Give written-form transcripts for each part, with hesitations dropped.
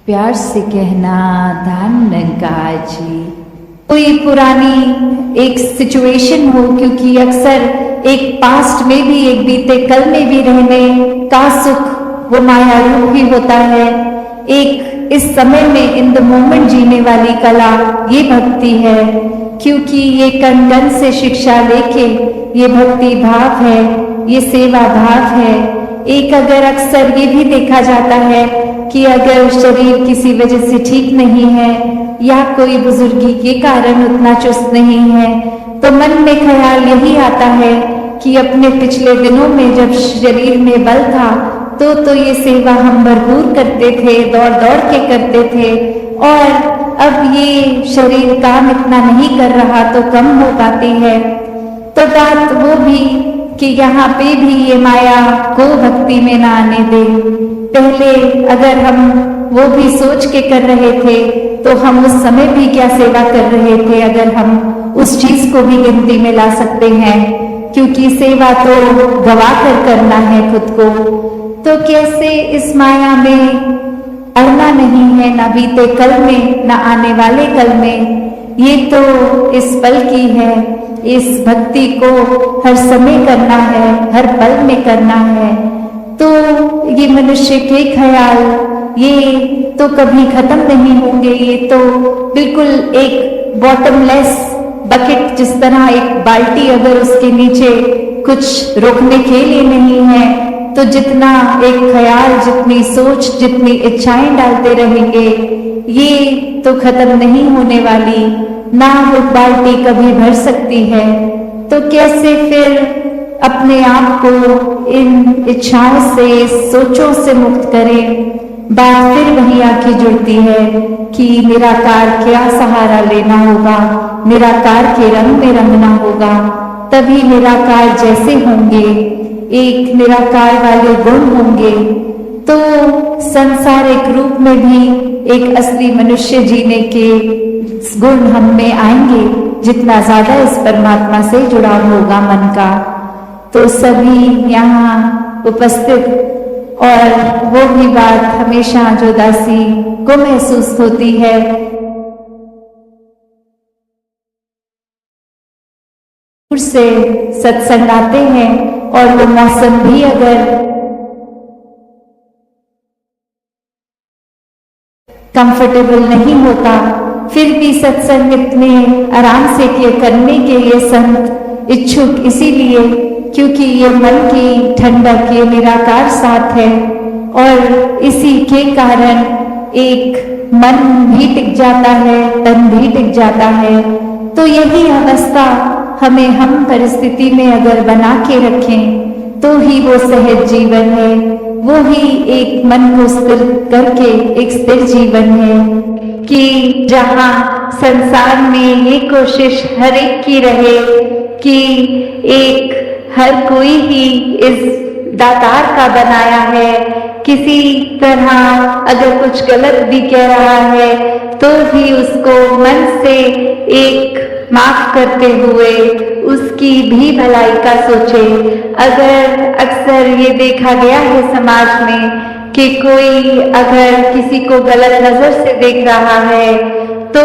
प्यार से कहना धान नंगाजी। कोई पुरानी एक सिचुएशन हो, क्योंकि अक्सर एक पास्ट में भी, एक बीते कल में भी रहने का सुख वो माया रूप ही होता है। एक इस समय में इन द मोमेंट जीने वाली कला ये भक्ति है, क्योंकि ये कण कण से शिक्षा लेके ये भक्ति भाव है, ये सेवा भाव है। एक अगर अक्सर ये भी देखा जाता है कि अगर शरीर किसी वजह से ठीक नहीं है या कोई बुजुर्गी के कारण उतना चुस्त नहीं है, तो मन में ख्याल यही आता है कि अपने पिछले दिनों में जब शरीर में बल था तो ये सेवा हम भरपूर करते थे, दौड़ दौड़ के करते थे, और अब ये शरीर काम इतना नहीं कर रहा तो कम हो पाती है। तो बात वो भी कि यहाँ पे भी ये माया को भक्ति में ना आने दे। पहले अगर हम वो भी सोच के कर रहे थे तो हम उस समय भी क्या सेवा कर रहे थे, अगर हम उस चीज को भी गिनती में ला सकते हैं, क्योंकि सेवा तो गवा कर करना है खुद को। तो कैसे इस माया में अड़ना नहीं है, ना बीते कल में ना आने वाले कल में, ये तो इस पल की है। इस भक्ति को हर समय करना है, हर पल में करना है। तो ये मनुष्य के ख्याल ये तो कभी खत्म नहीं होंगे। ये तो बिल्कुल एक बॉटमलेस बकेट, जिस तरह एक बाल्टी अगर उसके नीचे कुछ रोकने के लिए नहीं है, तो जितना एक ख्याल, जितनी सोच, जितनी इच्छाएं डालते रहेंगे, ये तो खत्म नहीं होने वाली, ना वो बाल्टी कभी भर सकती है। तो कैसे फिर अपने आप को इन इच्छाओं से, सोचों से मुक्त करें। बात फिर वही आके जुड़ती है कि निराकार क्या सहारा लेना होगा, निराकार के रंग में रंगना होगा, तभी निराकार जैसे होंगे, एक निराकार वाले गुण होंगे, तो संसारिक रूप में भी एक असली मनुष्य जीने के गुण हम में आएंगे, जितना ज्यादा इस परमात्मा से जुड़ाव होगा मन का। तो सभी यहाँ उपस्थित, और वो भी बात हमेशा जो दासी को महसूस होती है, से सत्संग आते हैं, और वो मौसम भी अगर कंफर्टेबल नहीं होता, फिर भी सत्संग इतने आराम से करने के लिए संत इच्छुक इसीलिए क्योंकि ये मन की ठंडक, ये निराकार साथ है, और इसी के कारण एक मन भी टिक जाता है, तन भी टिक जाता है। तो यही अवस्था हमें हम परिस्थिति में अगर बना के रखें तो ही वो सहज जीवन है, वो ही एक मन को स्थिर करके एक स्थिर जीवन है। कि जहाँ संसार में ये कोशिश हर एक की रहे कि एक हर कोई ही इस दातार का बनाया है, किसी तरह अगर कुछ गलत भी कह रहा है तो भी उसको मन से एक माफ करते हुए उसकी भी भलाई का सोचे। अगर अक्सर ये देखा गया है समाज में कि कोई अगर किसी को गलत नजर से देख रहा है तो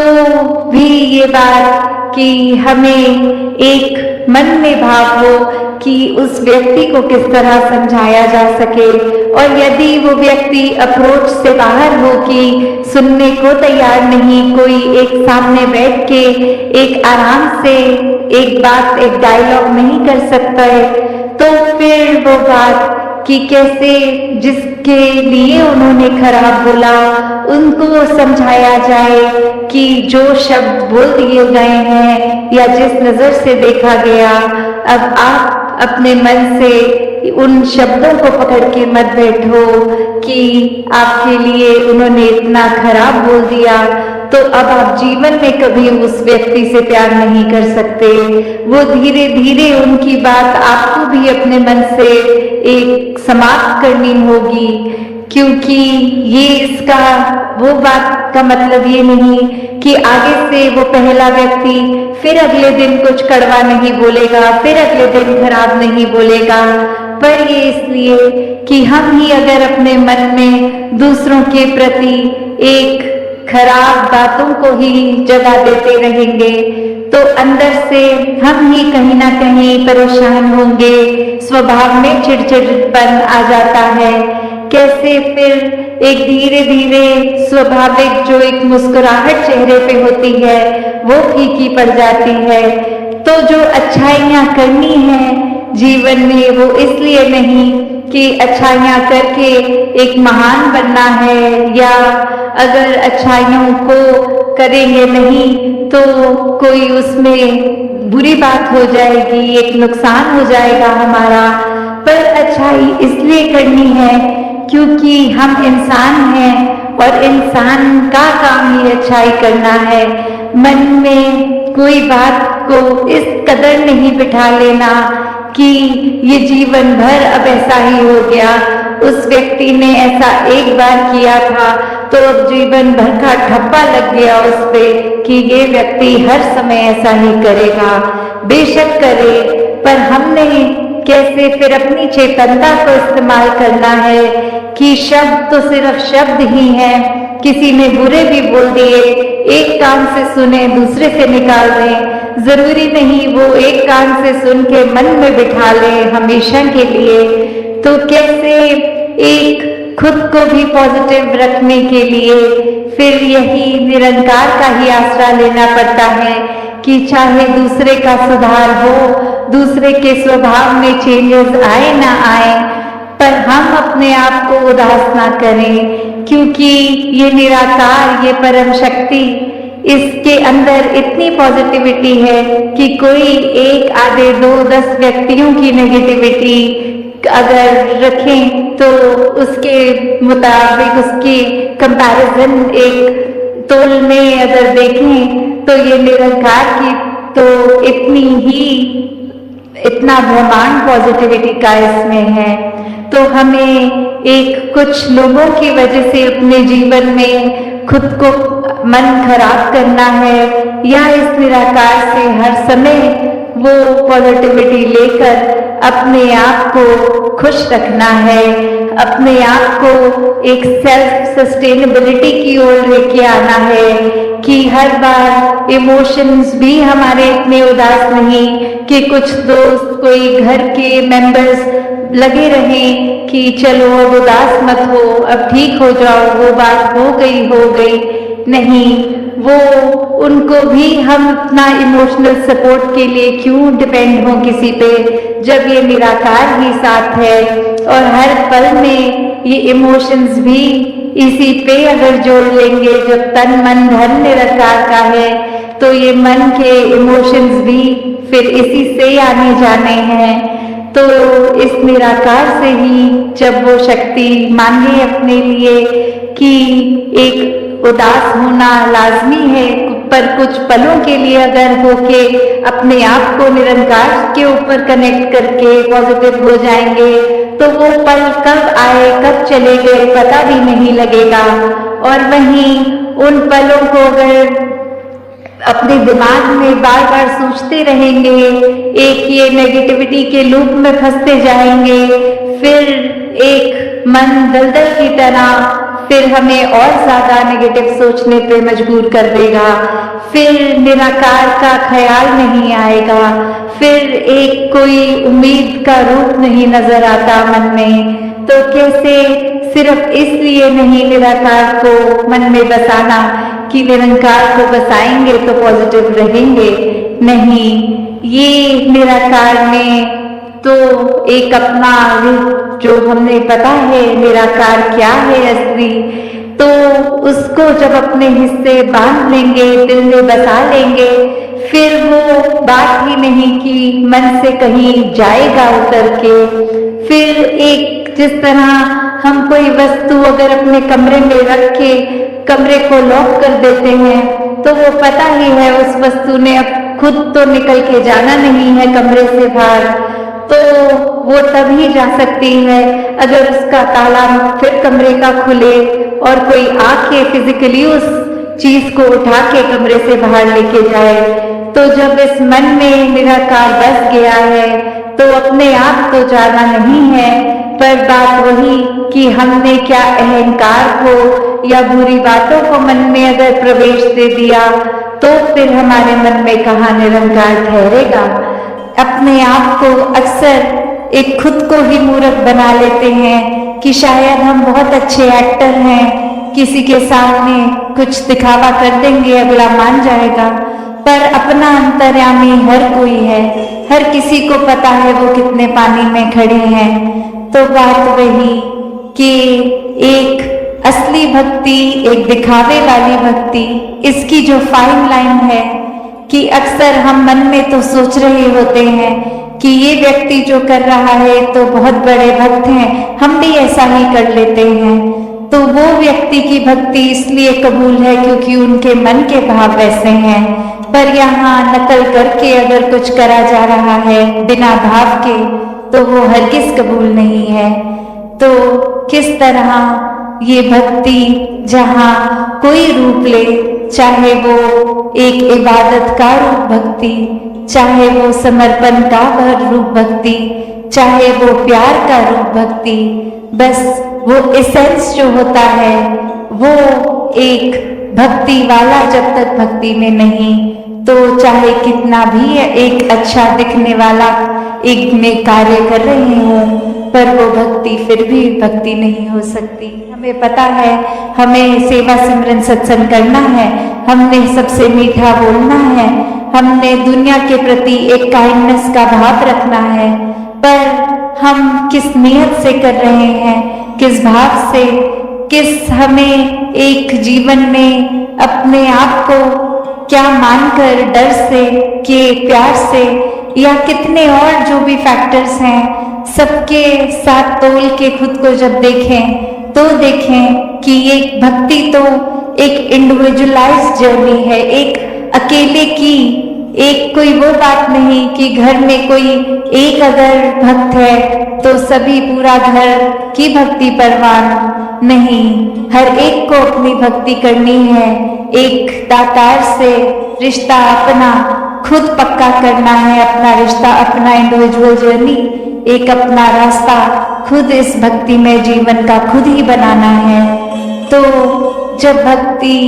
भी ये बात कि हमें एक मन में भाव हो कि उस व्यक्ति को किस तरह समझाया जा सके, और यदि वो व्यक्ति अप्रोच से बाहर हो कि सुनने को तैयार नहीं, कोई एक सामने बैठ के एक आराम से एक बात, एक डायलॉग नहीं कर सकता है, तो फिर वो बात कि कैसे जिसके लिए उन्होंने खराब बोला उनको समझाया जाए कि जो शब्द बोल दिए गए हैं या जिस नजर से देखा गया, अब आप अपने मन से उन शब्दों को पकड़ के मत बैठो कि आपके लिए उन्होंने इतना खराब बोल दिया, तो अब आप जीवन में कभी उस व्यक्ति से प्यार नहीं कर सकते। वो धीरे धीरे उनकी बात आपको भी अपने मन से एक समाप्त करनी होगी, क्योंकि ये इसका वो बात का मतलब ये नहीं कि आगे से वो पहला व्यक्ति फिर अगले दिन कुछ कड़वा नहीं बोलेगा, फिर अगले दिन खराब नहीं बोलेगा। पर ये इसलिए कि हम ही अगर अपने मन में दूसरों के प्रति एक खराब बातों को ही जगह देते रहेंगे तो अंदर से हम ही कहीं ना कहीं परेशान होंगे, स्वभाव में चिड़चिड़पन आ जाता है। कैसे फिर एक धीरे धीरे स्वाभाविक जो एक मुस्कुराहट चेहरे पे होती है वो फीकी पड़ जाती है। तो जो अच्छाइयाँ करनी है जीवन में वो इसलिए नहीं कि अच्छाइयाँ करके एक महान बनना है, या अगर अच्छाइयों को करेंगे नहीं तो कोई उसमें बुरी बात हो जाएगी, एक नुकसान हो जाएगा हमारा। पर अच्छाई इसलिए करनी है क्योंकि हम इंसान हैं और इंसान का काम ही अच्छाई करना है। मन में कोई बात को इस कदर नहीं बिठा लेना कि ये जीवन भर अब ऐसा ही हो गया, उस व्यक्ति ने ऐसा एक बार किया था तो अब जीवन भर का ठप्पा लग गया उस पे कि ये व्यक्ति हर समय ऐसा ही करेगा। बेशक करे, पर हमने कैसे फिर अपनी चेतनता को इस्तेमाल करना है कि शब्द तो सिर्फ शब्द ही हैं। किसी ने बुरे भी बोल दिए, एक कान से सुने दूसरे से निकाल दें, जरूरी नहीं वो एक कान से सुन के मन में बिठा लें हमेशा के लिए। तो कैसे एक खुद को भी पॉजिटिव रखने के लिए फिर यही निरंकार का ही आसरा लेना पड़ता है कि चाहे दूसरे का सुधार हो, दूसरे के स्वभाव में चेंजेस आए ना आए, पर हम अपने आप को उदास ना करें, क्योंकि ये निराकार, ये परम शक्ति, इसके अंदर इतनी पॉजिटिविटी है कि कोई एक आधे 2-10 व्यक्तियों की नेगेटिविटी अगर रखें तो उसके मुताबिक उसकी कंपैरिजन एक तोल में अगर देखें तो ये निरंकार की तो इतना ब्रह्मांड पॉजिटिविटी का इसमें है। तो हमें एक कुछ लोगों की वजह से अपने जीवन में खुद को मन खराब करना है या इस निराकार से हर समय वो पॉजिटिविटी लेकर अपने आप को खुश रखना है, अपने आप को एक सेल्फ सस्टेनेबिलिटी की ओर लेके आना है कि हर बार इमोशंस भी हमारे इतने उदास नहीं कि कुछ दोस्त कोई घर के मेंबर्स लगे रहें कि चलो अब उदास मत हो, अब ठीक हो जाओ, वो बात हो गई नहीं, वो उनको भी हम अपना इमोशनल सपोर्ट के लिए क्यों डिपेंड हो किसी पे, जब ये निराकार ही साथ है। और हर पल में ये इमोशंस भी इसी पे अगर जोड़ लेंगे, जब तन मन धन निराकार का है तो ये मन के इमोशंस भी फिर इसी से आने जाने हैं। तो इस निराकार से ही जब वो शक्ति मांगे अपने लिए कि एक उदास होना लाजमी है, पर कुछ पलों के लिए अगर होके अपने आप को निरंकार के ऊपर कनेक्ट करके पॉजिटिव हो जाएंगे तो वो पल कब आए कब चले गए पता भी नहीं लगेगा। और वहीं उन पलों को अगर अपने दिमाग में बार बार सोचते रहेंगे, एक ये नेगेटिविटी के लूप में फंसते जाएंगे, फिर एक मन दलदल की तरह फिर हमें और ज्यादा नेगेटिव सोचने पे मजबूर कर देगा, फिर निराकार का ख्याल नहीं आएगा, फिर एक कोई उम्मीद का रूप नहीं नजर आता मन में। तो कैसे सिर्फ इसलिए नहीं निराकार को मन में बसाना कि निरंकार को बसाएंगे तो पॉजिटिव रहेंगे, नहीं, ये निराकार में तो एक अपना रूप जो हमने पता है निराकार क्या है असली, तो उसको जब अपने हिस्से बांध लेंगे, दिल में बसा लेंगे, फिर वो बात ही नहीं कि मन से कहीं जाएगा उतर के। फिर एक जिस तरह हम कोई वस्तु अगर अपने कमरे में रख के कमरे को लॉक कर देते हैं तो वो पता ही है उस वस्तु ने अब खुद तो निकल के जाना नहीं है कमरे से बाहर, तो वो तभी जा सकती है अगर उसका ताला फिर कमरे का खुले और कोई आके फिजिकली उस चीज को उठा के कमरे से बाहर लेके जाए। तो जब इस मन में निराकार बस गया है तो अपने आप को जाना नहीं है, पर बात वही कि हमने क्या अहंकार को या बुरी बातों को मन में अगर प्रवेश दे दिया तो फिर हमारे मन में कहाँ निरंकार ठहरेगा। अपने आप को अक्सर एक खुद को ही मूर्ख बना लेते हैं कि शायद हम बहुत अच्छे एक्टर हैं, किसी के सामने कुछ दिखावा कर देंगे अगला मान जाएगा, पर अपना अंतर्यामी हर कोई है, हर किसी को पता है वो कितने पानी में खड़े हैं। तो बात वही कि एक असली भक्ति, एक दिखावे वाली भक्ति, इसकी जो फाइन लाइन है कि अक्सर हम मन में तो सोच रहे होते हैं कि ये व्यक्ति जो कर रहा है तो बहुत बड़े भक्त हैं, हम भी ऐसा ही कर लेते हैं। तो वो व्यक्ति की भक्ति इसलिए कबूल है क्योंकि उनके मन के भाव वैसे हैं, पर यहाँ नकल करके अगर कुछ करा जा रहा है बिना भाव के तो वो हरगिज कबूल नहीं है। तो किस तरह ये भक्ति जहाँ कोई रूप ले, चाहे वो एक इबादत का रूप भक्ति, चाहे वो समर्पण का रूप भक्ति, चाहे वो प्यार का रूप भक्ति, बस वो एसेंस जो होता है वो एक भक्ति वाला जब तक भक्ति में नहीं, तो चाहे कितना भी एक अच्छा दिखने वाला एक में कार्य कर रहे हों, पर वो भक्ति फिर भी भक्ति नहीं हो सकती। हमें पता है हमें सेवा सिमरन सत्संग करना है, हमने सबसे मीठा बोलना है, हमने दुनिया के प्रति एक काइंडनेस का भाव रखना है, पर हम किस नियत से कर रहे हैं, किस भाव से, किस हमें एक जीवन में अपने आप को क्या मानकर, डर से कि प्यार से, या कितने और जो भी फैक्टर्स हैं सबके साथ तोल के खुद को जब देखें तो देखें कि ये भक्ति तो एक इंडिविजुअलाइज्ड जर्नी है, एक अकेले की, एक कोई वो बात नहीं कि घर में कोई एक अगर भक्त है तो सभी पूरा घर की भक्ति परवान नहीं, हर एक को अपनी भक्ति करनी है, एक दातार से रिश्ता अपना खुद पक्का करना है, अपना रिश्ता, अपना इंडिविजुअल जर्नी, एक अपना रास्ता खुद इस भक्ति में जीवन का खुद ही बनाना है। तो जब भक्ति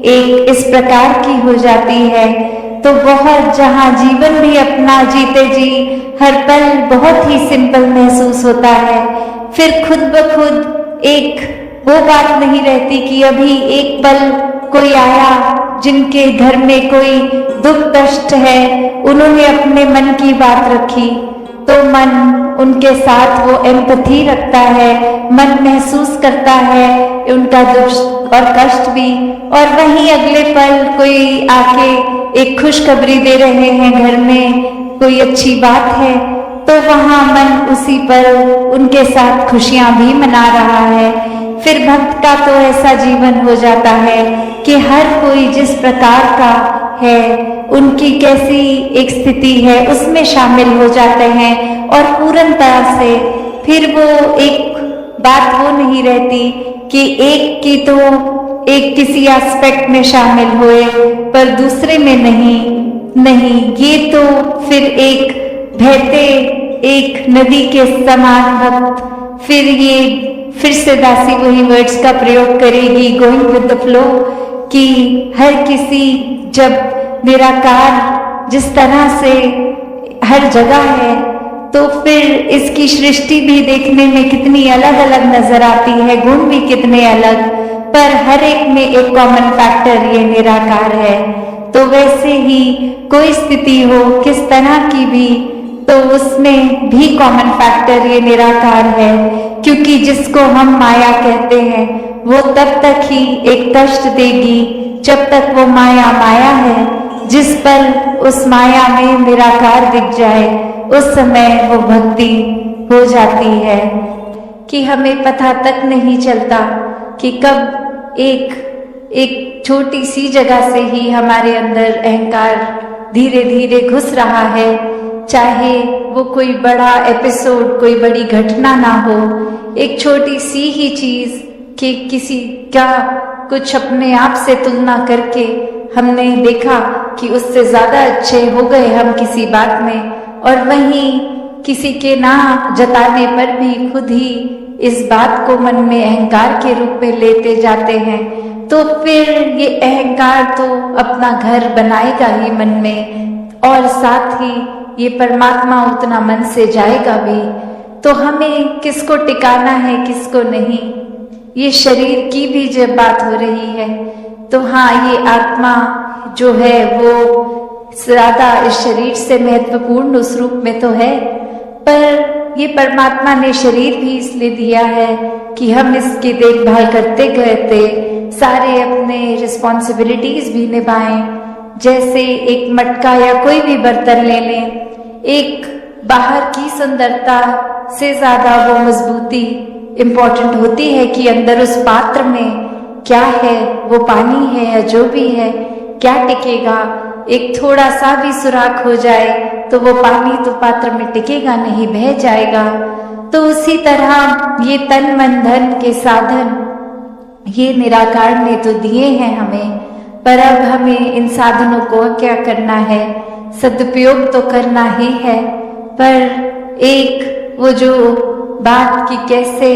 एक इस प्रकार की हो जाती है तो बहुत, जहाँ जीवन भी अपना जीते जी हर पल बहुत ही सिंपल महसूस होता है, फिर खुद ब खुद एक वो बात नहीं रहती कि अभी एक पल कोई आया जिनके घर में कोई दुख कष्ट है, उन्होंने अपने मन की बात रखी तो मन उनके साथ वो एम्पैथी रखता है, मन महसूस करता है उनका दुख और कष्ट भी, और वहीं अगले पल कोई आके एक खुशखबरी दे रहे हैं, घर में कोई अच्छी बात है, तो वहाँ मन उसी पर उनके साथ खुशियां भी मना रहा है। फिर भक्त का तो ऐसा जीवन हो जाता है कि हर कोई जिस प्रकार का है, उनकी कैसी एक स्थिति है उसमें शामिल हो जाते हैं, और पूर्ण तरह से फिर वो एक बात वो नहीं रहती कि एक की तो एक किसी एस्पेक्ट में शामिल हुए पर दूसरे में नहीं, ये तो फिर एक बहते एक नदी के समान भक्त, फिर ये फिर से दासी वही वर्ड्स का प्रयोग करेगी, गोइंग विद द फ्लो, कि हर किसी जब निराकार जिस तरह से हर जगह है तो फिर इसकी सृष्टि भी देखने में कितनी अलग अलग नजर आती है, गुण भी कितने अलग, पर हर एक में एक कॉमन फैक्टर ये निराकार है। तो वैसे ही कोई स्थिति हो किस तरह की भी, तो उसमें भी कॉमन फैक्टर ये निराकार है, क्योंकि जिसको हम माया कहते हैं वो तब तक ही एक कष्ट देगी जब तक वो माया माया है, जिस पल उस माया में निराकार दिख जाए उस समय वो भक्ति हो जाती है कि हमें पता तक नहीं चलता कि कब एक छोटी सी जगह से ही हमारे अंदर अहंकार धीरे धीरे घुस रहा है, चाहे वो कोई बड़ा एपिसोड, कोई बड़ी घटना ना हो, एक छोटी सी ही चीज कि किसी का कुछ अपने आप से तुलना करके हमने देखा कि उससे ज्यादा अच्छे हो गए हम किसी बात में, और वहीं किसी के ना जताने पर भी खुद ही इस बात को मन में अहंकार के रूप में लेते जाते हैं, तो फिर ये अहंकार तो अपना घर बनाएगा ही मन में, और साथ ही ये परमात्मा उतना मन से जाएगा भी। तो हमें किसको टिकाना है, किसको नहीं, ये शरीर की भी जब बात हो रही है तो हाँ, ये आत्मा जो है वो ज्यादा इस शरीर से महत्वपूर्ण उस रूप में तो है, पर ये परमात्मा ने शरीर भी इसलिए दिया है कि हम इसकी देखभाल करते करते सारे अपने रिस्पॉन्सिबिलिटीज भी निभाएं। जैसे एक मटका या कोई भी बर्तन ले लें, एक बाहर की सुंदरता से ज्यादा वो मजबूती इम्पोर्टेंट होती है कि अंदर उस पात्र में क्या है, वो पानी है या जो भी है, क्या टिकेगा। एक थोड़ा सा भी सुराख हो जाए तो वो पानी तो पात्र में टिकेगा नहीं, बह जाएगा। तो उसी तरह ये तन मन धन के साधन ये निराकार ने तो दिए हैं हमें, पर अब हमें इन साधनों को क्या करना है, सदुपयोग तो करना ही है, पर एक वो जो बात की कैसे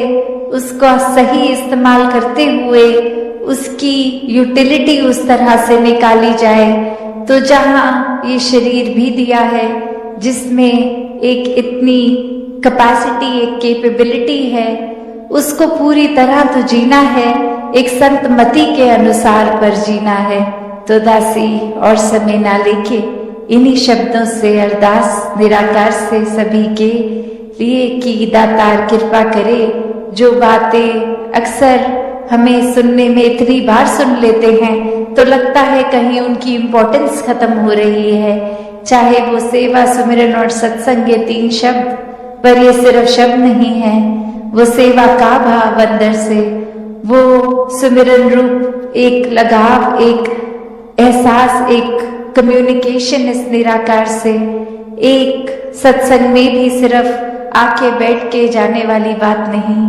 उसका सही इस्तेमाल करते हुए उसकी यूटिलिटी उस तरह से निकाली जाए। तो जहाँ ये शरीर भी दिया है जिसमें एक इतनी कैपेसिटी, एक कैपेबिलिटी है, उसको पूरी तरह तो जीना है, एक संत मति के अनुसार पर जीना है। तो दासी और समय ना लेके इन्हीं शब्दों से अरदास निराकार से सभी के लिए कि दातार कृपा करे। जो बातें अक्सर हमें सुनने में इतनी बार सुन लेते हैं तो लगता है कहीं उनकी इम्पोर्टेंस खत्म हो रही है, चाहे वो सेवा, सुमिरन और सत्संग ये 3 शब्द, पर ये सिर्फ शब्द नहीं है, वो सेवा का भाव अंदर से, वो सुमिरन रूप एक लगाव, एक एहसास, एक कम्युनिकेशन इस निराकार से। एक सत्संग में भी सिर्फ आके बैठ के जाने वाली बात नहीं,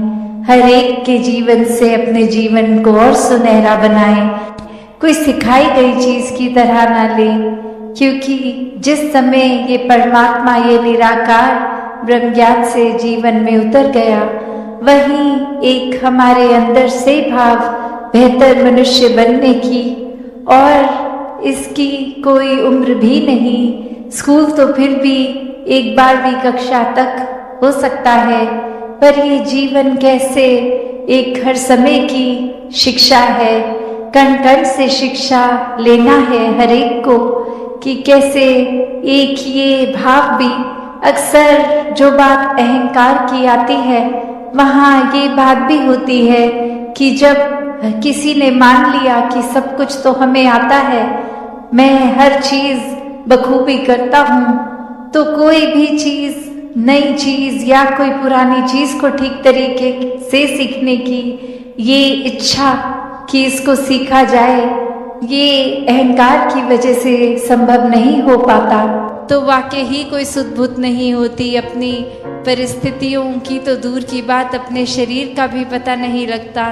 हर एक के जीवन से अपने जीवन को और सुनहरा बनाएं, कोई सिखाई गई चीज की तरह ना ले, क्योंकि जिस समय ये परमात्मा, ये निराकार ब्रह्म ज्ञान से जीवन में उतर गया, वहीं एक हमारे अंदर से भाव बेहतर मनुष्य बनने की, और इसकी कोई उम्र भी नहीं। स्कूल तो फिर भी एक 12वीं कक्षा तक हो सकता है, पर ये जीवन कैसे एक हर समय की शिक्षा है, कण कण से शिक्षा लेना है हर एक को, कि कैसे एक ये भाव भी, अक्सर जो बात अहंकार की आती है वहाँ ये बात भी होती है कि जब किसी ने मान लिया कि सब कुछ तो हमें आता है, मैं हर चीज बखूबी करता हूँ, तो कोई भी चीज, नई चीज या कोई पुरानी चीज को ठीक तरीके से सीखने की ये इच्छा कि इसको सीखा जाए, ये अहंकार की वजह से संभव नहीं हो पाता। तो वाकई ही कोई सुध-बुध नहीं होती, अपनी परिस्थितियों की तो दूर की बात, अपने शरीर का भी पता नहीं लगता।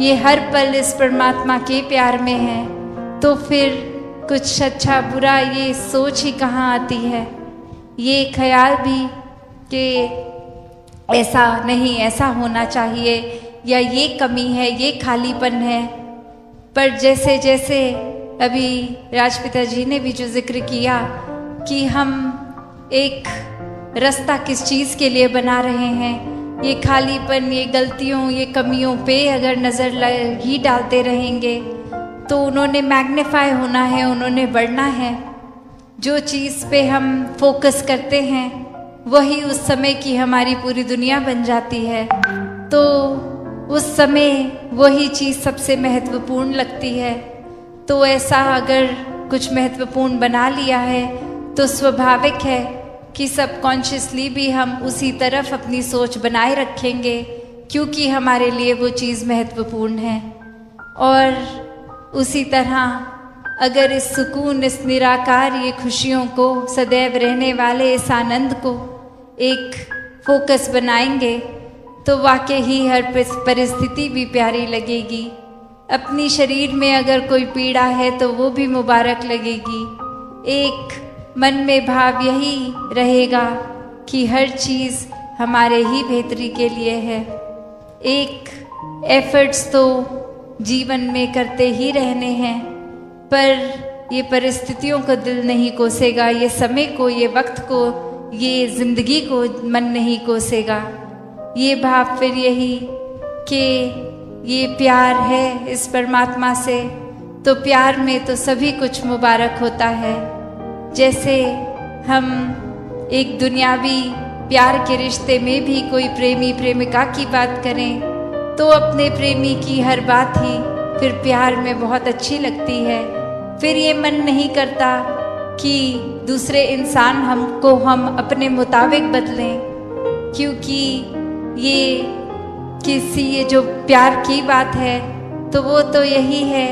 ये हर पल इस परमात्मा के प्यार में है, तो फिर कुछ अच्छा बुरा ये सोच ही कहाँ आती है, ये ख्याल भी कि ऐसा नहीं, ऐसा होना चाहिए, या ये कमी है, ये खालीपन है। पर जैसे जैसे अभी राजपिता जी ने भी जो जिक्र किया कि हम एक रास्ता किस चीज़ के लिए बना रहे हैं, ये खालीपन, ये गलतियों, ये कमियों पे अगर नज़र ही डालते रहेंगे तो उन्होंने मैग्नीफाई होना है, उन्होंने बढ़ना है। जो चीज़ पे हम फोकस करते हैं वही उस समय की हमारी पूरी दुनिया बन जाती है, तो उस समय वही चीज़ सबसे महत्वपूर्ण लगती है। तो ऐसा अगर कुछ महत्वपूर्ण बना लिया है तो स्वाभाविक है कि सबकॉन्शियसली भी हम उसी तरफ अपनी सोच बनाए रखेंगे, क्योंकि हमारे लिए वो चीज़ महत्वपूर्ण है। और उसी तरह अगर इस सुकून, इस निराकार, ये खुशियों को, सदैव रहने वाले इस आनंद को एक फोकस बनाएंगे तो वाकई ही हर परिस्थिति भी प्यारी लगेगी। अपनी शरीर में अगर कोई पीड़ा है तो वो भी मुबारक लगेगी। एक मन में भाव यही रहेगा कि हर चीज़ हमारे ही बेहतरी के लिए है। एक एफर्ट्स तो जीवन में करते ही रहने हैं, पर ये परिस्थितियों को दिल नहीं कोसेगा, ये समय को, ये वक्त को, ये ज़िंदगी को मन नहीं कोसेगा। ये भाव फिर यही कि ये प्यार है इस परमात्मा से, तो प्यार में तो सभी कुछ मुबारक होता है। जैसे हम एक दुनियावी प्यार के रिश्ते में भी कोई प्रेमी प्रेमिका की बात करें तो अपने प्रेमी की हर बात ही फिर प्यार में बहुत अच्छी लगती है। फिर ये मन नहीं करता कि दूसरे इंसान हमको हम अपने मुताबिक बदलें, क्योंकि ये जो प्यार की बात है तो वो तो यही है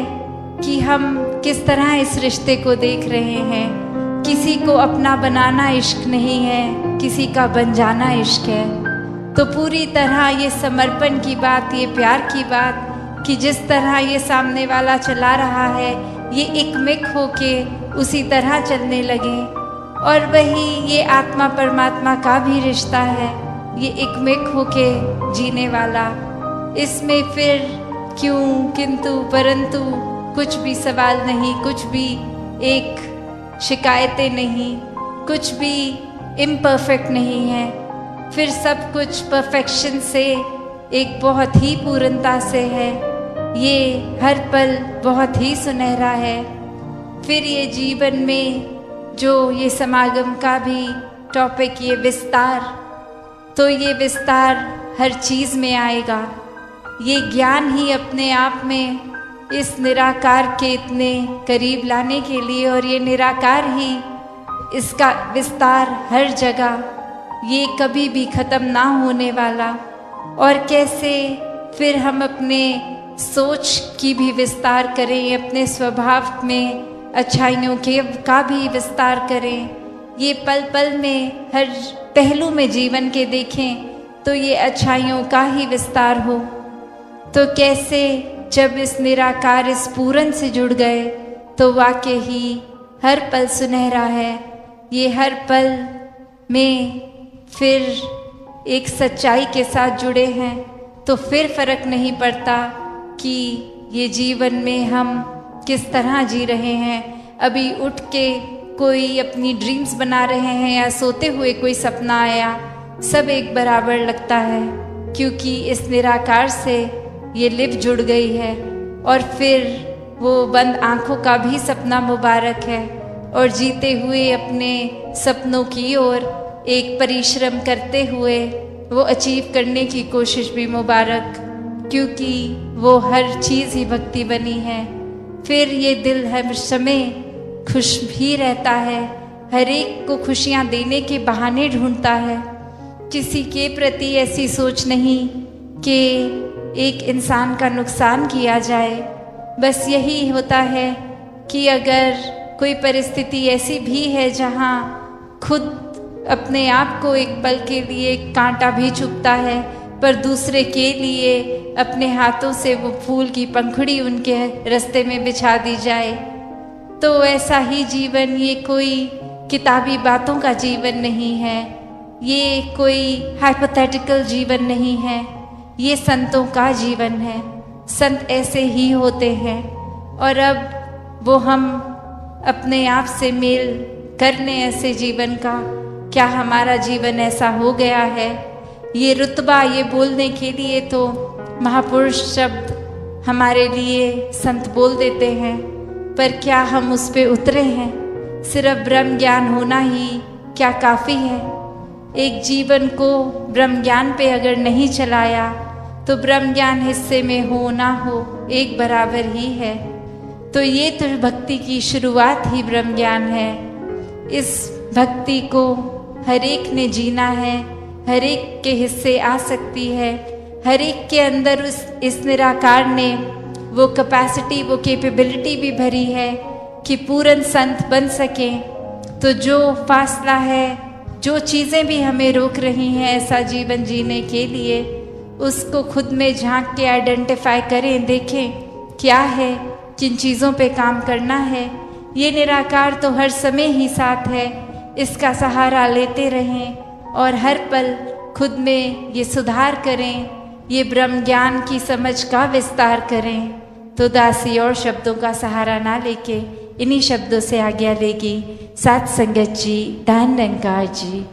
कि हम किस तरह इस रिश्ते को देख रहे हैं। किसी को अपना बनाना इश्क नहीं है, किसी का बन जाना इश्क है। तो पूरी तरह ये समर्पण की बात, ये प्यार की बात कि जिस तरह ये सामने वाला चला रहा है ये एकमिक होके उसी तरह चलने लगे। और वही ये आत्मा परमात्मा का भी रिश्ता है, ये एकमिक होके जीने वाला। इसमें फिर क्यों, किंतु, परंतु कुछ भी सवाल नहीं, कुछ भी एक शिकायतें नहीं, कुछ भी इम्परफेक्ट नहीं है। फिर सब कुछ परफेक्शन से, एक बहुत ही पूर्णता से है। ये हर पल बहुत ही सुनहरा है। फिर ये जीवन में जो ये समागम का भी टॉपिक, ये विस्तार, तो ये विस्तार हर चीज़ में आएगा। ये ज्ञान ही अपने आप में इस निराकार के इतने करीब लाने के लिए, और ये निराकार ही इसका विस्तार हर जगह, ये कभी भी ख़त्म ना होने वाला। और कैसे फिर हम अपने सोच की भी विस्तार करें, अपने स्वभाव में अच्छाइयों के का भी विस्तार करें। ये पल पल में हर पहलू में जीवन के देखें तो ये अच्छाइयों का ही विस्तार हो। तो कैसे जब इस निराकार, इस पूरन से जुड़ गए तो वाकई ही हर पल सुनहरा है। ये हर पल में फिर एक सच्चाई के साथ जुड़े हैं तो फिर फर्क नहीं पड़ता कि ये जीवन में हम किस तरह जी रहे हैं। अभी उठ के कोई अपनी ड्रीम्स बना रहे हैं या सोते हुए कोई सपना आया, सब एक बराबर लगता है, क्योंकि इस निराकार से ये लिप जुड़ गई है। और फिर वो बंद आँखों का भी सपना मुबारक है, और जीते हुए अपने सपनों की ओर एक परिश्रम करते हुए वो अचीव करने की कोशिश भी मुबारक, क्योंकि वो हर चीज़ ही भक्ति बनी है। फिर ये दिल हर समय खुश भी रहता है, हर एक को खुशियाँ देने के बहाने ढूंढता है। किसी के प्रति ऐसी सोच नहीं कि एक इंसान का नुकसान किया जाए। बस यही होता है कि अगर कोई परिस्थिति ऐसी भी है जहाँ खुद अपने आप को एक पल के लिए कांटा भी चुभता है, पर दूसरे के लिए अपने हाथों से वो फूल की पंखुड़ी उनके रास्ते में बिछा दी जाए, तो ऐसा ही जीवन, ये कोई किताबी बातों का जीवन नहीं है, ये कोई हाइपोथेटिकल जीवन नहीं है, ये संतों का जीवन है। संत ऐसे ही होते हैं। और अब वो हम अपने आप से मेल करने ऐसे जीवन का, क्या हमारा जीवन ऐसा हो गया है? ये रुतबा, ये बोलने के लिए तो महापुरुष शब्द हमारे लिए संत बोल देते हैं, पर क्या हम उस पे उतरे हैं? सिर्फ ब्रह्म ज्ञान होना ही क्या काफ़ी है? एक जीवन को ब्रह्म ज्ञान पे अगर नहीं चलाया तो ब्रह्म ज्ञान हिस्से में हो ना हो एक बराबर ही है। तो ये तो भक्ति की शुरुआत ही ब्रह्म ज्ञान है। इस भक्ति को हर एक ने जीना है, हर एक के हिस्से आ सकती है, हर एक के अंदर इस निराकार ने वो कैपेसिटी, वो कैपेबिलिटी भी भरी है कि पूर्ण संत बन सके। तो जो फासला है, जो चीज़ें भी हमें रोक रही हैं ऐसा जीवन जीने के लिए, उसको खुद में झांक के आइडेंटिफाई करें, देखें क्या है, किन चीज़ों पे काम करना है। ये निराकार तो हर समय ही साथ है, इसका सहारा लेते रहें और हर पल खुद में ये सुधार करें, ये ब्रह्म ज्ञान की समझ का विस्तार करें। तो दासी और शब्दों का सहारा ना लेके इन्हीं शब्दों से आज्ञा लेगी। सात संगत जी, धन निरंकार जी।